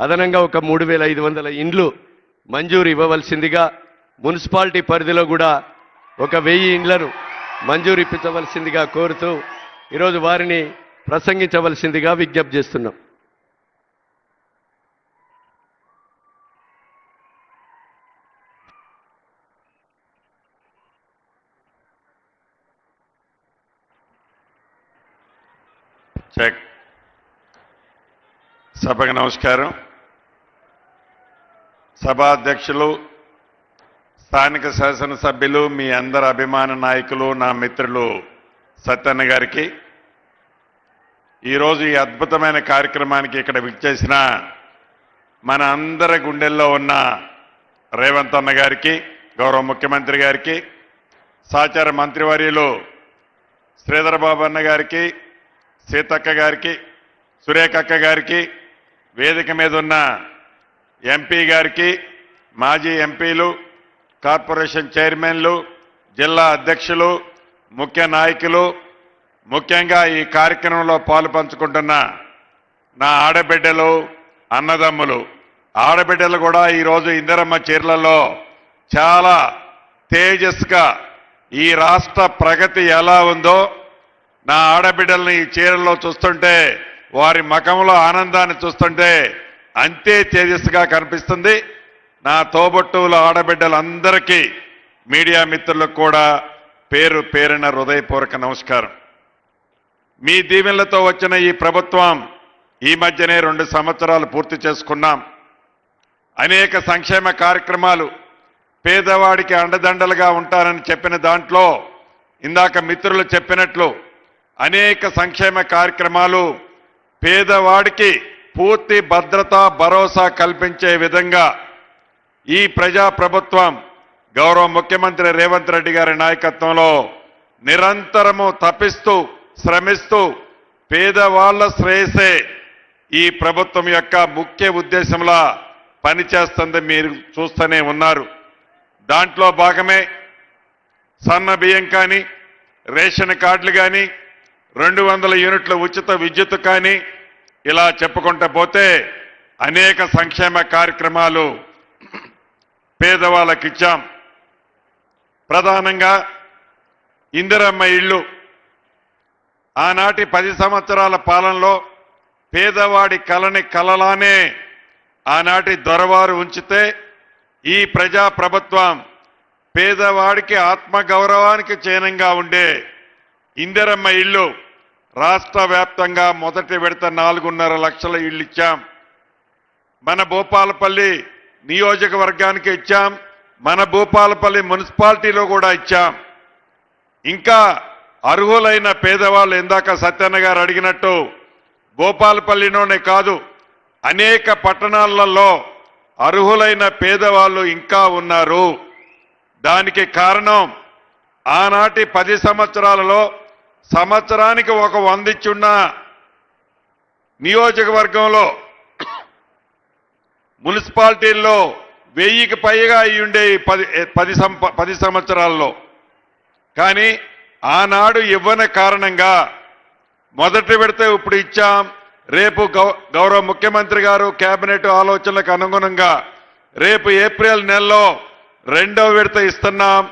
అదనంగా ఒక 3500 ఇండ్లు మంజూరు ఇవ్వవలసిందిగా, మున్సిపాలిటీ పరిధిలో కూడా ఒక 1000 ఇండ్లను మంజూరు ఇప్పించవలసిందిగా కోరుతూ ఈరోజు వారిని ప్రసంగించవలసిందిగా విజ్ఞప్తి చేస్తున్నాం. చెక్. సభకు నమస్కారం. సభాధ్యక్షులు, స్థానిక శాసనసభ్యులు, మీ అందరి అభిమాన నాయకులు, నా మిత్రులు సత్యన్న గారికి, ఈరోజు ఈ అద్భుతమైన కార్యక్రమానికి ఇక్కడ విచ్చేసిన మన అందరి గుండెల్లో ఉన్న రేవంత్ అన్న గారికి, గౌరవ ముఖ్యమంత్రి గారికి, సహచార మంత్రివర్యులు శ్రీధర్ బాబు అన్న గారికి, సీతక్క గారికి, సురేఖక్క గారికి, వేదిక మీద ఉన్న ఎంపీ గారికి, మాజీ ఎంపీలు, కార్పొరేషన్ చైర్మన్లు, జిల్లా అధ్యక్షులు, ముఖ్య నాయకులు, ముఖ్యంగా ఈ కార్యక్రమంలో పాలు పంచుకుంటున్న నా ఆడబిడ్డలు, అన్నదమ్ములు, ఆడబిడ్డలు కూడా ఈరోజు ఇందిరమ్మ చీరలలో చాలా తేజస్గా ఈ రాష్ట్ర ప్రగతి ఎలా ఉందో నా ఆడబిడ్డల్ని ఈ చీరల్లో చూస్తుంటే, వారి ముఖంలో ఆనందాన్ని చూస్తుంటే అంతే తేజస్సుగా కనిపిస్తుంది. నా తోబుట్టువుల ఆడబిడ్డలందరికీ, మీడియా మిత్రులకు కూడా పేరు పేరున హృదయపూర్వక నమస్కారం. మీ దీవెనలతో వచ్చిన ఈ ప్రభుత్వం ఈ మధ్యనే 2 సంవత్సరాలు పూర్తి చేసుకున్నాం. అనేక సంక్షేమ కార్యక్రమాలు, పేదవాడికి అండదండలుగా ఉంటారని చెప్పిన దాంట్లో ఇందాక మిత్రులు చెప్పినట్లు అనేక సంక్షేమ కార్యక్రమాలు పేదవాడికి పూర్తి భద్రత, భరోసా కల్పించే విధంగా ఈ ప్రజాప్రభుత్వం గౌరవ ముఖ్యమంత్రి రేవంత్ రెడ్డి గారి నాయకత్వంలో నిరంతరము తపిస్తూ, శ్రమిస్తూ పేదవాళ్ల శ్రేయసే ఈ ప్రభుత్వం యొక్క ముఖ్య ఉద్దేశంలా పనిచేస్తుంది. మీరు చూస్తూనే ఉన్నారు. దాంట్లో భాగమే సన్న బియ్యం కానీ, రేషన్ కార్డులు కానీ, 200 యూనిట్ల ఉచిత విద్యుత్ కానీ, ఇలా చెప్పుకుంటూ పోతే అనేక సంక్షేమ కార్యక్రమాలు పేదవాళ్ళకి ఇచ్చాం. ప్రధానంగా ఇందిరమ్మ ఇళ్ళు ఆనాటి 10 సంవత్సరాల పాలనలో పేదవాడి కలని కలలానే ఆనాటి దొరవారు ఉంచితే, ఈ ప్రజాప్రభుత్వం పేదవాడికి ఆత్మగౌరవానికి చిహ్నంగా ఉండే ఇందిరమ్మ ఇళ్ళు రాష్ట్ర వ్యాప్తంగా మొదటి విడత 4.5 లక్షల ఇళ్ళు ఇచ్చాం. మన భూపాలపల్లి నియోజకవర్గానికి ఇచ్చాం, మన భూపాలపల్లి మున్సిపాలిటీలో కూడా ఇచ్చాం. ఇంకా అర్హులైన పేదవాళ్ళు, ఇందాక సత్యన్న గారు అడిగినట్టు భూపాలపల్లిలోనే కాదు, అనేక పట్టణాలలో అర్హులైన పేదవాళ్ళు ఇంకా ఉన్నారు. దానికి కారణం ఆనాటి 10 సంవత్సరాలలో సంవత్సరానికి ఒక 100 ఇచ్చున్న నియోజకవర్గంలో మున్సిపాలిటీల్లో 1000కి పైగా అయ్యుండే 10 సంవత్సరాల్లో. కానీ ఆనాడు ఇవ్వని కారణంగా మొదటి విడత ఇప్పుడు ఇచ్చాం. రేపు గౌరవ ముఖ్యమంత్రి గారు కేబినెట్ ఆలోచనలకు అనుగుణంగా రేపు ఏప్రిల్ నెలలో 2వ విడత ఇస్తున్నాం.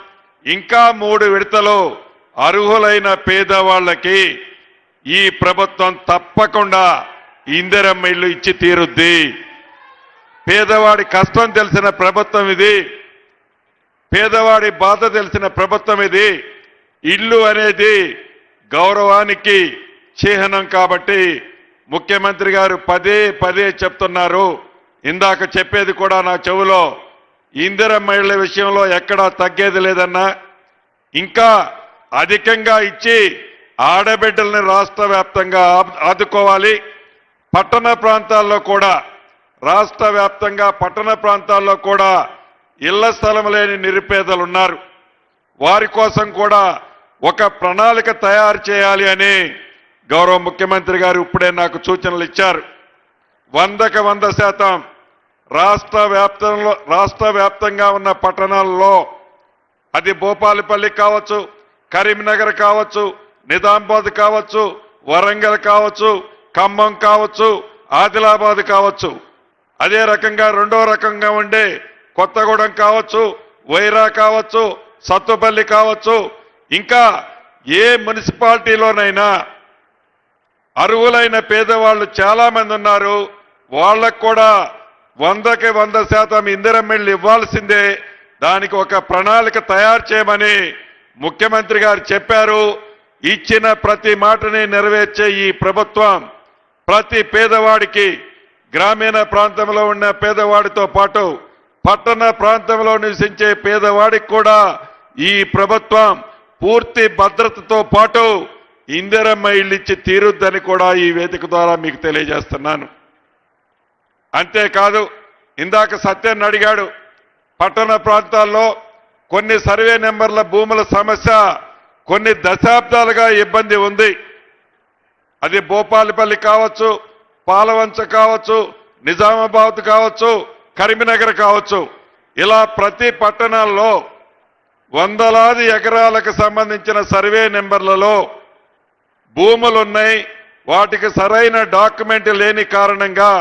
ఇంకా 3 విడతలు అర్హులైన పేదవాళ్ళకి ఈ ప్రభుత్వం తప్పకుండా ఇందిరమ్మ ఇల్లు ఇచ్చి తీరుద్ది. పేదవాడి కష్టం తెలిసిన ప్రభుత్వం ఇది, పేదవాడి బాధ తెలిసిన ప్రభుత్వం ఇది. ఇల్లు అనేది గౌరవానికి చిహ్నం కాబట్టి ముఖ్యమంత్రి గారు పదే పదే చెప్తున్నారు. ఇందాక చెప్పేది కూడా నా చెవులో, ఇందిరమ్మ ఇళ్ల విషయంలో ఎక్కడా తగ్గేది లేదన్నా, ఇంకా అధికంగా ఇచ్చి ఆడబిడ్డల్ని రాష్ట్ర వ్యాప్తంగా ఆదుకోవాలి. పట్టణ ప్రాంతాల్లో కూడా, రాష్ట్ర వ్యాప్తంగా పట్టణ ప్రాంతాల్లో కూడా ఇళ్ల స్థలం లేని నిరుపేదలు ఉన్నారు. వారి కోసం కూడా ఒక ప్రణాళిక తయారు చేయాలి అని గౌరవ ముఖ్యమంత్రి గారు ఇప్పుడే నాకు సూచనలు ఇచ్చారు. 100కి 100% రాష్ట్ర వ్యాప్తంగా ఉన్న పట్టణాల్లో, అది భూపాలపల్లి కావచ్చు, కరీంనగర్ కావచ్చు, నిజామాబాద్ కావచ్చు, వరంగల్ కావచ్చు, ఖమ్మం కావచ్చు, ఆదిలాబాద్ కావచ్చు, అదే రకంగా రెండో రకంగా ఉండే కొత్తగూడెం కావచ్చు, వైరా కావచ్చు, సత్తుపల్లి కావచ్చు, ఇంకా ఏ మున్సిపాలిటీలోనైనా అర్హులైన పేదవాళ్ళు చాలా మంది ఉన్నారు. వాళ్ళకు కూడా 100% ఇందిరమ్మ ఇళ్ళు ఇవ్వాల్సిందే. దానికి ఒక ప్రణాళిక తయారు చేయమని ముఖ్యమంత్రి గారు చెప్పారు. ఇచ్చిన ప్రతి మాటని నెరవేర్చే ఈ ప్రభుత్వం ప్రతి పేదవాడికి, గ్రామీణ ప్రాంతంలో ఉన్న పేదవాడితో పాటు పట్టణ ప్రాంతంలో నివసించే పేదవాడికి కూడా ఈ ప్రభుత్వం పూర్తి భద్రతతో పాటు ఇందిరమ్మ ఇళ్ళు ఇచ్చి తీరుద్దని కూడా ఈ వేదిక ద్వారా మీకు తెలియజేస్తున్నాను. అంతేకాదు, ఇందాక సత్యాన్ని అడిగాడు, పట్టణ ప్రాంతాల్లో కొన్ని సర్వే నెంబర్ల భూముల సమస్య కొన్ని దశాబ్దాలుగా ఇబ్బంది ఉంది. అది భూపాలపల్లి కావచ్చు, పాలవంచ కావచ్చు, నిజామాబాద్ కావచ్చు, కరీంనగర్ కావచ్చు. ఇలా ప్రతి పట్టణాల్లో వందలాది ఎకరాలకు సంబంధించిన సర్వే నెంబర్లలో భూములున్నాయి. వాటికి సరైన డాక్యుమెంట్ లేని కారణంగా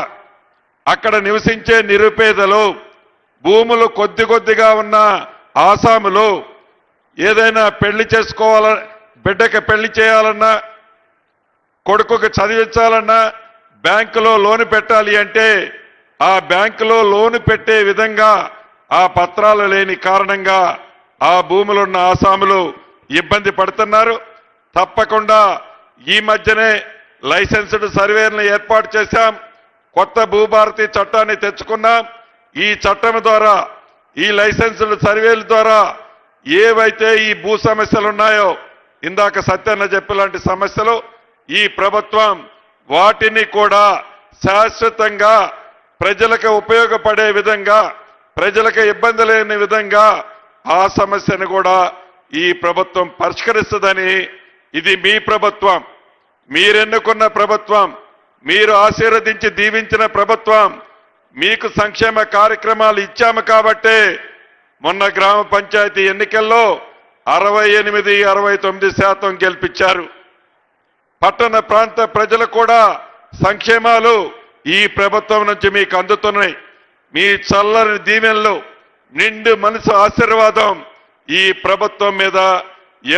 అక్కడ నివసించే నిరుపేదలు, భూములు కొద్దిగా ఉన్న ఆసాములు ఏదైనా పెళ్లి చేసుకోవాల, బిడ్డకి పెళ్లి చేయాలన్నా, కొడుకుకి చదివించాలన్నా బ్యాంకులో లోను పెట్టాలి అంటే ఆ బ్యాంకులో లోను పెట్టే విధంగా ఆ పత్రాలు లేని కారణంగా ఆ భూములున్న ఆసాములు ఇబ్బంది పడుతున్నారు. తప్పకుండా ఈ మధ్యనే లైసెన్స్డ్ సర్వేలను ఏర్పాటు చేశాం. కొత్త భూభారతి చట్టాన్ని తెచ్చుకున్నాం. ఈ చట్టం ద్వారా, ఈ లైసెన్స్డ్ సర్వేల ద్వారా ఏవైతే ఈ భూ సమస్యలు ఉన్నాయో, ఇందాక సత్యన్న చెప్పేలాంటి సమస్యలు, ఈ ప్రభుత్వం వాటిని కూడా శాశ్వతంగా ప్రజలకు ఉపయోగపడే విధంగా, ప్రజలకు ఇబ్బంది లేని విధంగా ఆ సమస్యను కూడా ఈ ప్రభుత్వం పరిష్కరిస్తుందని. ఇది మీ ప్రభుత్వం, మీరెన్నుకున్న ప్రభుత్వం, మీరు ఆశీర్వదించి దీవించిన ప్రభుత్వం. మీకు సంక్షేమ కార్యక్రమాలు ఇచ్చాము కాబట్టే మొన్న గ్రామ పంచాయతీ ఎన్నికల్లో 68-69% గెలిపించారు. పట్టణ ప్రాంత ప్రజలు కూడా సంక్షేమాలు ఈ ప్రభుత్వం నుంచి మీకు అందుతున్నాయి. మీ చల్లని దీవెనలు, నిండు మనసు ఆశీర్వాదం ఈ ప్రభుత్వం మీద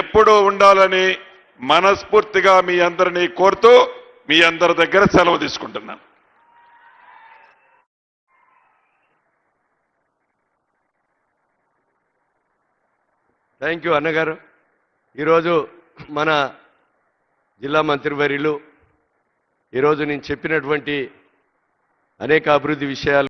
ఎప్పుడూ ఉండాలని మనస్ఫూర్తిగా మీ అందరినీ కోరుతూ మీ అందరి దగ్గర సెలవు తీసుకుంటున్నాను. థ్యాంక్ యూ అన్నగారు. ఈరోజు మన జిల్లా మంత్రివర్యులు ఈరోజు నేను చెప్పినటువంటి అనేక అభివృద్ధి విషయాలు